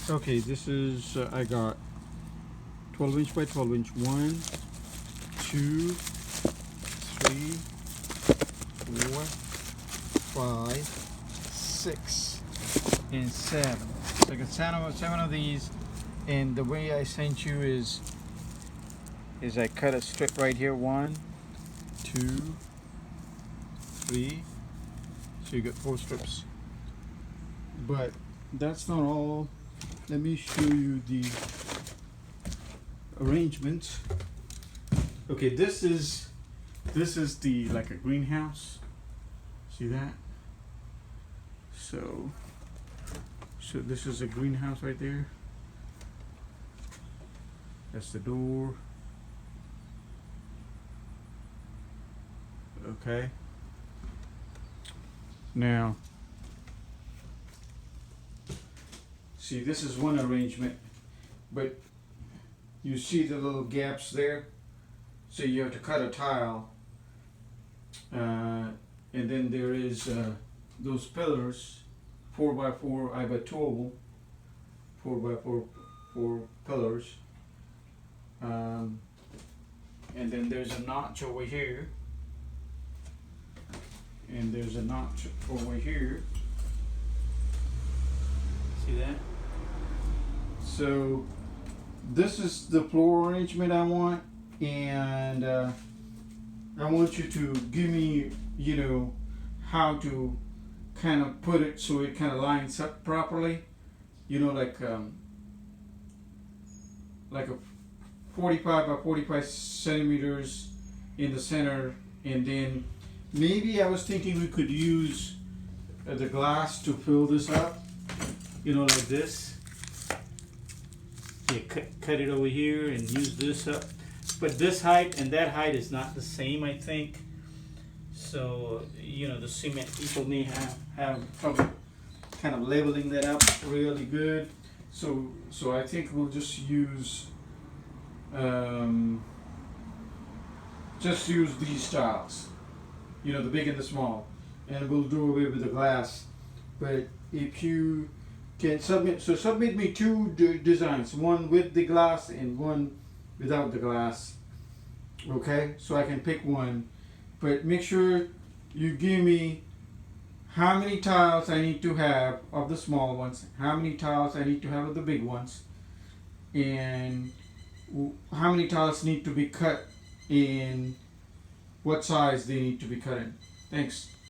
Okay, this is I got 12 inch by 12 inch. 1, 2, 3, 4, 5, 6, and 7. So I got seven of these, and the way I sent you is I cut a strip right here. 1, 2, 3. So you get 4 strips. But that's not all. Let me show you the arrangement. Okay, this is the like a greenhouse. See that? So this is a greenhouse right there. That's the door. Okay. Now, see, this is one arrangement, but you see the little gaps there? So you have to cut a tile, and then there is those pillars, 4x4. I have a towable, 4x4 pillars, and then there's a notch over here, and there's a notch over here. See that? So this is the floor arrangement I want, and I want you to give me, how to kind of put it so it kind of lines up properly. Like a 45 by 45 centimeters in the center, and then maybe I was thinking we could use the glass to fill this up, like this. Yeah, cut it over here and use this up. But this height and that height is not the same, I think. So, the cement people may have trouble kind of leveling that up really good. So I think we'll just use these tiles. The big and the small. And we'll do away with the glass. But if you can submit me 2 designs, one with the glass and one without the glass. Okay, so I can pick one, but make sure you give me how many tiles I need to have of the small ones, how many tiles I need to have of the big ones, and how many tiles need to be cut in what size they need to be cut in. Thanks.